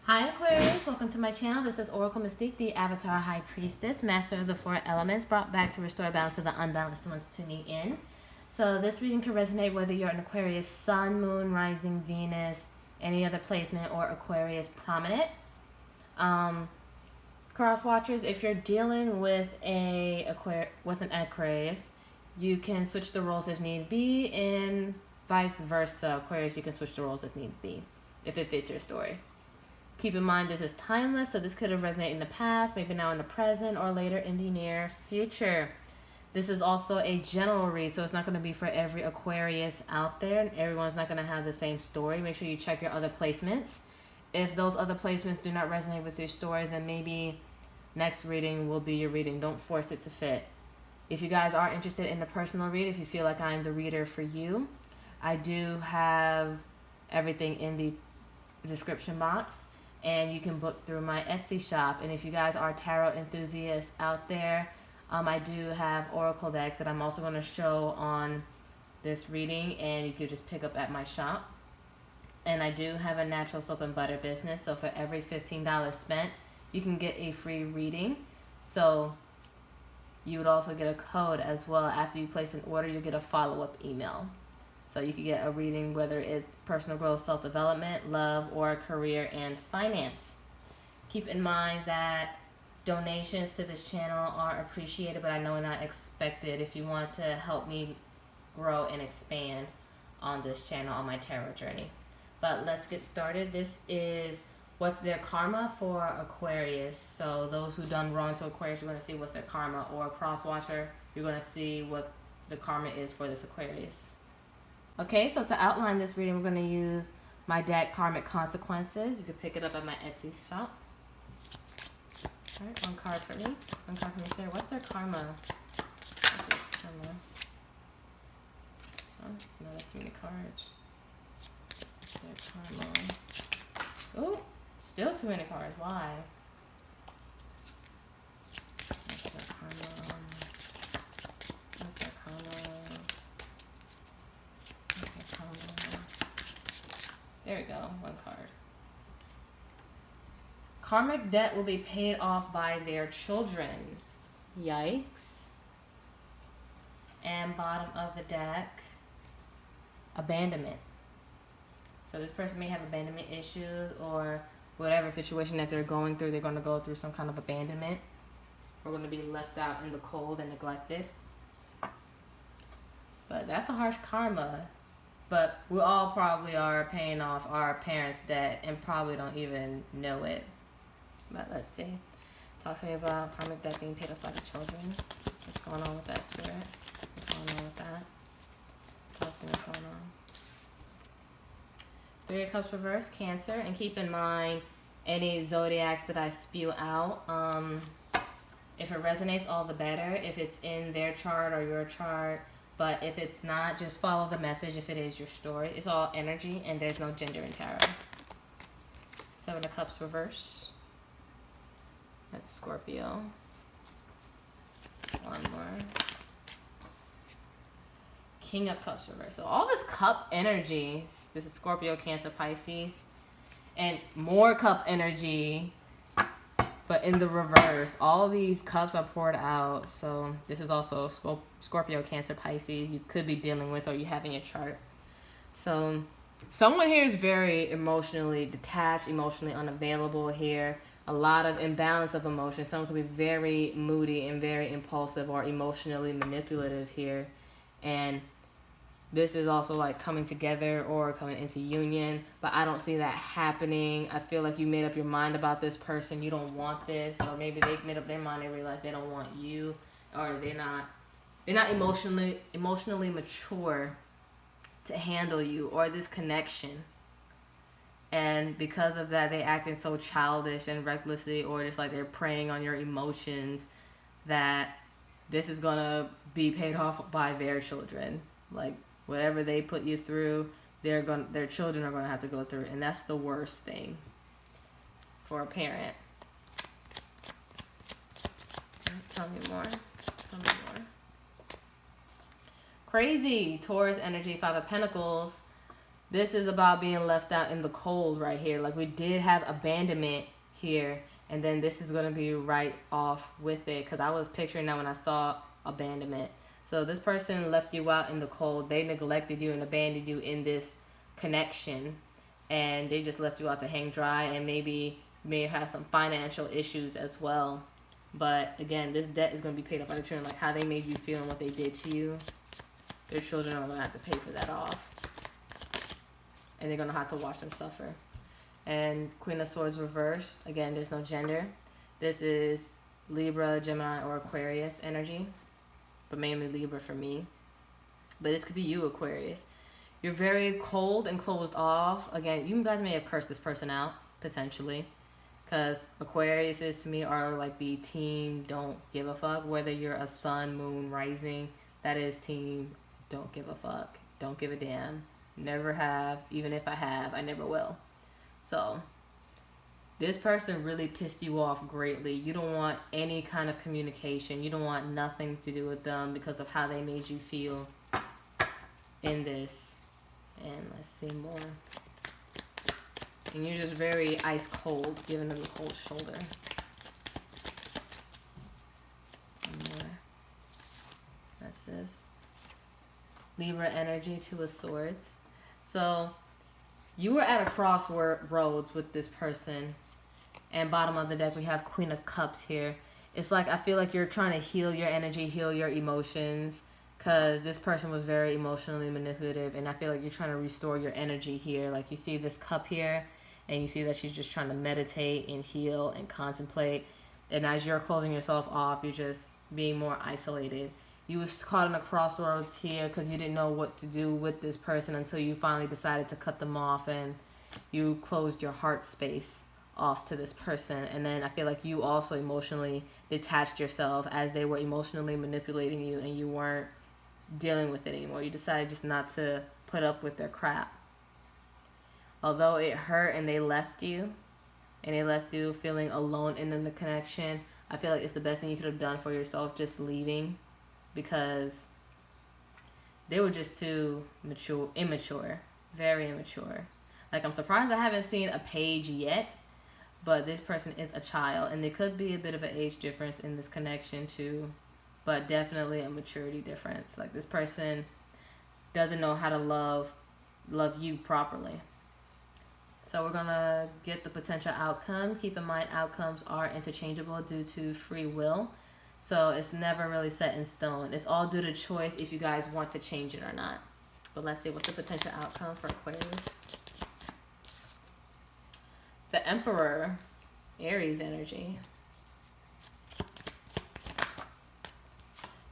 Hi Aquarius, welcome to my channel. This is Oracle Mystique, the Avatar High Priestess, Master of the Four Elements, brought back to restore balance to the unbalanced ones tuning in. So this reading can resonate whether you're an Aquarius Sun, Moon, Rising, Venus, any other placement, or Aquarius Prominent. Cross watchers, if you're dealing with an Aquarius, you can switch the roles if need be, and vice versa. Aquarius, you can switch the roles if need be, if it fits your story. Keep in mind this is timeless, so this could have resonated in the past, maybe now in the present, or later in the near future. This is also a general read, so it's not going to be for every Aquarius out there, and everyone's not going to have the same story. Make sure you check your other placements. If those other placements do not resonate with your story, then maybe next reading will be your reading. Don't force it to fit. If you guys are interested in a personal read, if you feel like I'm the reader for you, I do have everything in the description box. And you can book through my Etsy shop. And if you guys are tarot enthusiasts out there, I do have oracle decks that I'm also going to show on this reading, and you could just pick up at my shop. And I do have a natural soap and butter business, so for every $15 spent, you can get a free reading. So you would also get a code as well. After you place an order, you get a follow-up email. So you can get a reading whether it's personal growth, self-development, love, or career and finance. Keep in mind that donations to this channel are appreciated, but I know not expected if you want to help me grow and expand on this channel on my tarot journey. But let's get started. This is what's their karma for Aquarius. So those who done wrong to Aquarius, you're going to see what's their karma, or a cross-watcher, you're going to see what the karma is for this Aquarius. Okay, so to outline this reading, we're going to use my deck, Karmic Consequences. You can pick it up at my Etsy shop. All right, one card for me. One card for me, sir. What's their karma? What's their karma? Oh, no, that's too many cards. What's their karma? Oh, still too many cards. Why? What's their karma? What's their karma? There we go, one card. Karmic debt will be paid off by their children. Yikes. And bottom of the deck, abandonment. So this person may have abandonment issues, or whatever situation that they're going through, they're going to go through some kind of abandonment. We're going to be left out in the cold and neglected. But that's a harsh karma. But we all probably are paying off our parents' debt and probably don't even know it. But let's see. Talk to me about karmic debt being paid off by the children. What's going on with that, spirit? What's going on with that? Talk to me what's going on. Three of Cups reverse, Cancer. And keep in mind, any zodiacs that I spew out, if it resonates, all the better. If it's in their chart or your chart. But if it's not, just follow the message if it is your story. It's all energy, and there's no gender in tarot. Seven of Cups reverse. That's Scorpio. One more. King of Cups reverse. So all this cup energy, this is Scorpio, Cancer, Pisces. And more cup energy, but in the reverse. All these cups are poured out. So this is also Scorpio, Cancer, Pisces. You could be dealing with, or you have in your chart. So someone here is very emotionally detached, emotionally unavailable here. A lot of imbalance of emotion. Someone could be very moody and very impulsive or emotionally manipulative here. And this is also like coming together or coming into union, but I don't see that happening. I feel like you made up your mind about this person. You don't want this, or maybe they've made up their mind and realized they don't want you, or they're not emotionally mature to handle you or this connection. And because of that, they acting so childish and recklessly, or just like they're preying on your emotions, that this is gonna be paid off by their children. Like, whatever they put you through, their children are going to have to go through it. And that's the worst thing for a parent. Tell me more. Tell me more. Crazy. Taurus energy, Five of Pentacles. This is about being left out in the cold right here. Like we did have abandonment here, and then this is going to be right off with it, because I was picturing that when I saw abandonment. So this person left you out in the cold. They neglected you and abandoned you in this connection, and they just left you out to hang dry, and maybe may have some financial issues as well. But again, this debt is going to be paid off by the children, like how they made you feel and what they did to you. Their children are going to have to pay for that off, and they're going to have to watch them suffer. And Queen of Swords reverse. Again, there's no gender. This is Libra, Gemini, or Aquarius energy, but mainly Libra for me. But this could be you, Aquarius. You're very cold and closed off. Again, you guys may have cursed this person out, potentially, because Aquariuses to me are like the team don't give a fuck. Whether you're a sun, moon, rising, that is team don't give a fuck. Don't give a damn. Never have. Even if I have, I never will. So this person really pissed you off greatly. You don't want any kind of communication. You don't want nothing to do with them because of how they made you feel in this. And let's see more. And you're just very ice cold, giving them the cold shoulder. One more. That's this. Libra energy, Two of Swords. So you were at a crossroads with this person. And bottom of the deck, we have Queen of Cups here. It's like, I feel like you're trying to heal your energy, heal your emotions, because this person was very emotionally manipulative. And I feel like you're trying to restore your energy here. Like you see this cup here, and you see that she's just trying to meditate and heal and contemplate. And as you're closing yourself off, you're just being more isolated. You was caught in a crossroads here because you didn't know what to do with this person until you finally decided to cut them off, and you closed your heart space off to this person. And then I feel like you also emotionally detached yourself as they were emotionally manipulating you, and you weren't dealing with it anymore. You decided just not to put up with their crap. Although it hurt and they left you, and they left you feeling alone in the connection, I feel like it's the best thing you could have done for yourself, just leaving, because they were just too immature, very immature. Like, I'm surprised I haven't seen a page yet, but this person is a child, and there could be a bit of an age difference in this connection too, but definitely a maturity difference. Like, this person doesn't know how to love you properly. So we're gonna get the potential outcome. Keep in mind, outcomes are interchangeable due to free will. So it's never really set in stone. It's all due to choice if you guys want to change it or not. But let's see, what's the potential outcome for Aquarius? The Emperor, Aries energy.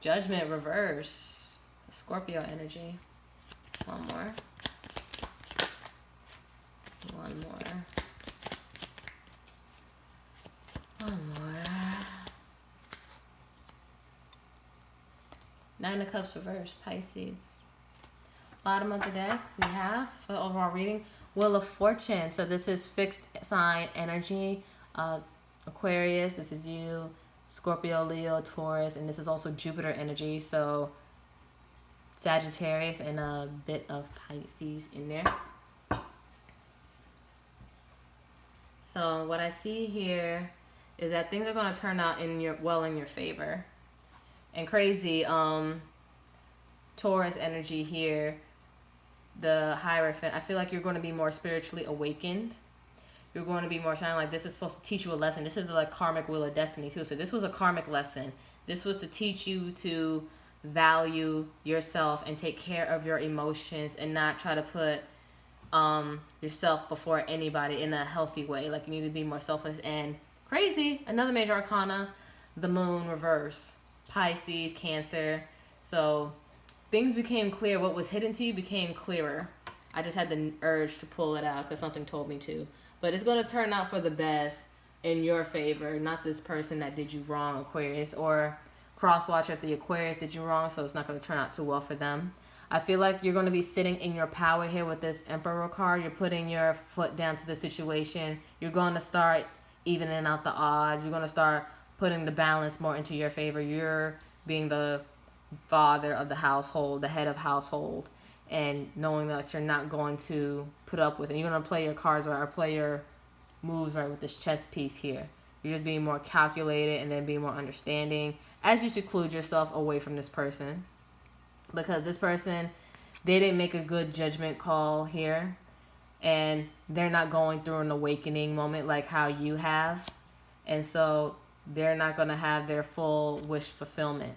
Judgment reverse, Scorpio energy. One more. One more. One more. Nine of Cups reverse, Pisces. Bottom of the deck, we have, for the overall reading, Wheel of Fortune. So this is fixed sign energy. Aquarius, this is you. Scorpio, Leo, Taurus, and this is also Jupiter energy. So Sagittarius and a bit of Pisces in there. So what I see here is that things are going to turn out in your favor. And crazy, Taurus energy here, the Hierophant, I feel like you're going to be more spiritually awakened. You're going to be more shining. Like, this is supposed to teach you a lesson. This is like karmic wheel of destiny too. So this was a karmic lesson. This was to teach you to value yourself and take care of your emotions and not try to put yourself before anybody in a healthy way. Like, you need to be more selfless. And crazy, another major arcana, the Moon reverse, Pisces, Cancer. So things became clear. What was hidden to you became clearer. I just had the urge to pull it out because something told me to. But it's going to turn out for the best in your favor, not this person that did you wrong, Aquarius, or cross-watch if the Aquarius did you wrong, so it's not going to turn out too well for them. I feel like you're going to be sitting in your power here with this Emperor card. You're putting your foot down to the situation. You're going to start evening out the odds. You're going to start putting the balance more into your favor. You're being the father of the household, the head of household. and knowing that you're not going to put up with it. You're going to play your cards right or play your moves right with this chess piece here. You're just being more calculated and then being more understanding as you seclude yourself away from this person. Because this person, they didn't make a good judgment call here. And they're not going through an awakening moment like how you have. And so they're not going to have their full wish fulfillment.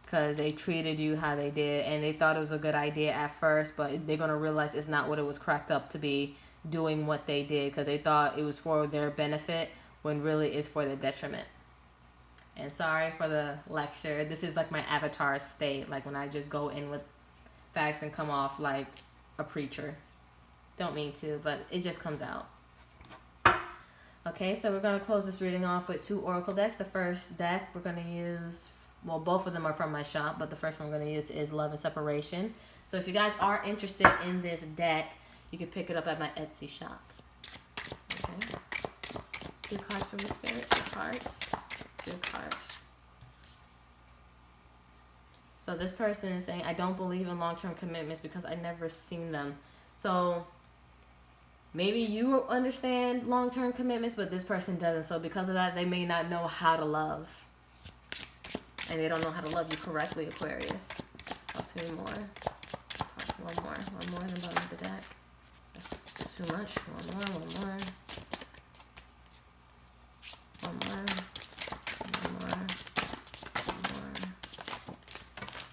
Because they treated you how they did. And they thought it was a good idea at first. But they're going to realize it's not what it was cracked up to be, doing what they did. Because they thought it was for their benefit when really it's for their detriment. And sorry for the lecture. This is like my avatar state. Like when I just go in with facts and come off like a preacher. Don't mean to, but it just comes out. Okay, so we're going to close this reading off with 2 oracle decks. The first deck we're going to use, well, both of them are from my shop, but the first one we're going to use is Love and Separation. So if you guys are interested in this deck, you can pick it up at my Etsy shop. Okay. 2 cards from the Spirit, 2 cards, 2 cards. So this person is saying, I don't believe in long-term commitments because I never seen them. So maybe you understand long-term commitments, but this person doesn't. So because of that, they may not know how to love. And they don't know how to love you correctly, Aquarius. Talk to me more. One more in the bottom of the deck. That's too much. One more.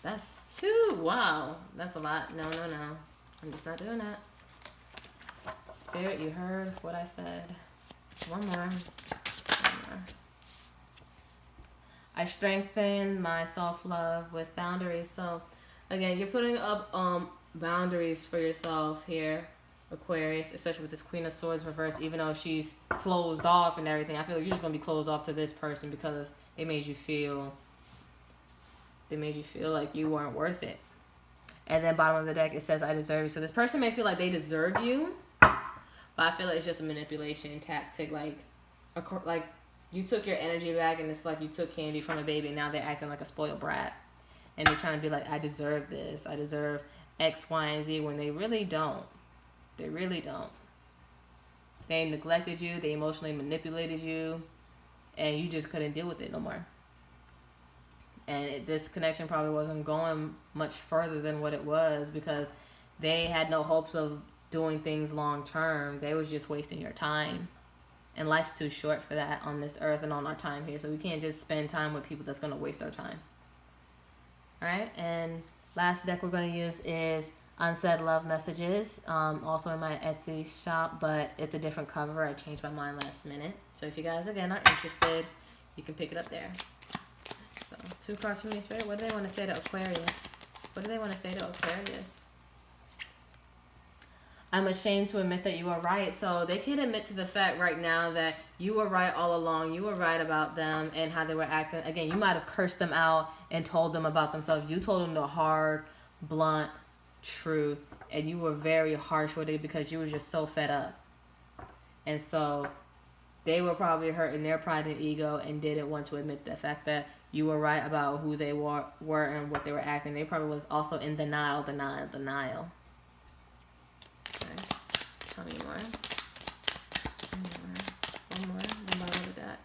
That's 2. Wow. That's a lot. No. I'm just not doing that. Spirit, you heard what I said. One more. I strengthen my self-love with boundaries. So, again, you're putting up boundaries for yourself here, Aquarius, especially with this Queen of Swords reversed. Even though she's closed off and everything, I feel like you're just going to be closed off to this person because they made you feel like you weren't worth it. And then bottom of the deck, it says, I deserve you. So this person may feel like they deserve you, but I feel like it's just a manipulation tactic. Like you took your energy back, and it's like you took candy from a baby, and now they're acting like a spoiled brat. And they're trying to be like, I deserve this. I deserve X, Y, and Z, when they really don't. They really don't. They neglected you. They emotionally manipulated you. And you just couldn't deal with it no more. And this connection probably wasn't going much further than what it was because they had no hopes of doing things long term. They was just wasting your time. And life's too short for that on this earth and on our time here. So we can't just spend time with people that's going to waste our time. All right. And last deck we're going to use is Unsaid Love Messages. Also in my Etsy shop, but it's a different cover. I changed my mind last minute. So if you guys, again, are interested, you can pick it up there. So 2 cards from the Spirit. What do they want to say to Aquarius? What do they want to say to Aquarius? I'm ashamed to admit that you are right. So they can admit to the fact right now that you were right all along. You were right about them and how they were acting. Again, you might have cursed them out and told them about themselves. You told them the hard, blunt truth. And you were very harsh with it because you were just so fed up. And so they were probably hurting their pride and ego and didn't want to admit the fact that you were right about who they were and what they were acting. They probably was also in denial. Okay. Tell me more. One more. The bottom of the deck.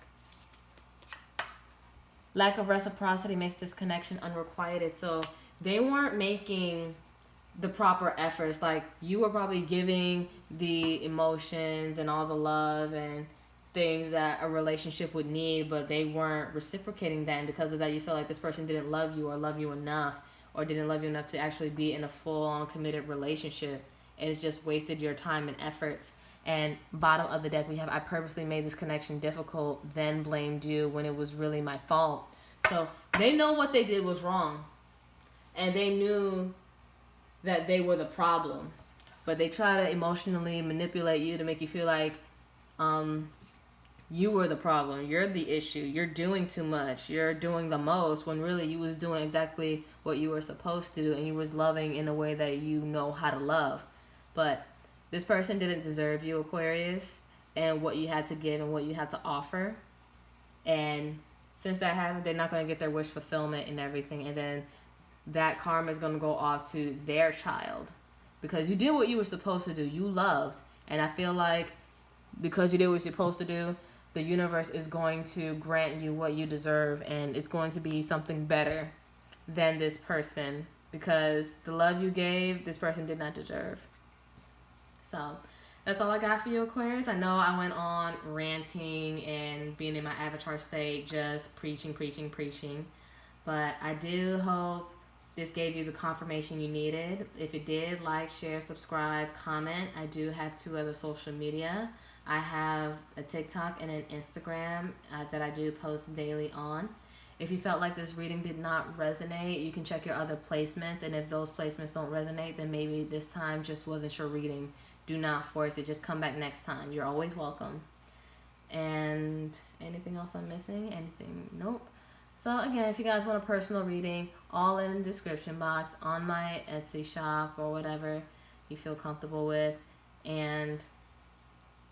Lack of reciprocity makes this connection unrequited. So they weren't making the proper efforts. Like you were probably giving the emotions and all the love and things that a relationship would need, but they weren't reciprocating that, and because of that you feel like this person didn't love you or love you enough or didn't love you enough to actually be in a full-on committed relationship, and it's just wasted your time and efforts. And bottom of the deck we have, I purposely made this connection difficult, then blamed you when it was really my fault. So they know what they did was wrong, and they knew that they were the problem, but they try to emotionally manipulate you to make you feel like you were the problem. You're the issue. You're doing too much. You're doing the most, when really you was doing exactly what you were supposed to do, and you was loving in a way that you know how to love. But this person didn't deserve you, Aquarius, and what you had to give and what you had to offer. And since that happened, they're not going to get their wish fulfillment and everything. And then that karma is going to go off to their child. Because you did what you were supposed to do. You loved. And I feel like because you did what you're supposed to do, the universe is going to grant you what you deserve. And it's going to be something better than this person. Because the love you gave, this person did not deserve. So that's all I got for you, Aquarius. I know I went on ranting and being in my avatar state, just preaching. But I do hope this gave you the confirmation you needed. If it did, like, share, subscribe, comment. I do have 2 other social media. I have a TikTok and an Instagram that I do post daily on. If you felt like this reading did not resonate, you can check your other placements. And if those placements don't resonate, then maybe this time just wasn't your reading. Do not force it. Just come back next time. You're always welcome. And anything else I'm missing? Anything? Nope. So again, if you guys want a personal reading, all in the description box on my Etsy shop or whatever you feel comfortable with. And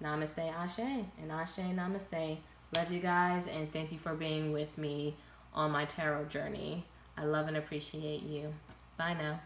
namaste, ashe. And ashe, namaste. Love you guys, and thank you for being with me on my tarot journey. I love and appreciate you. Bye now.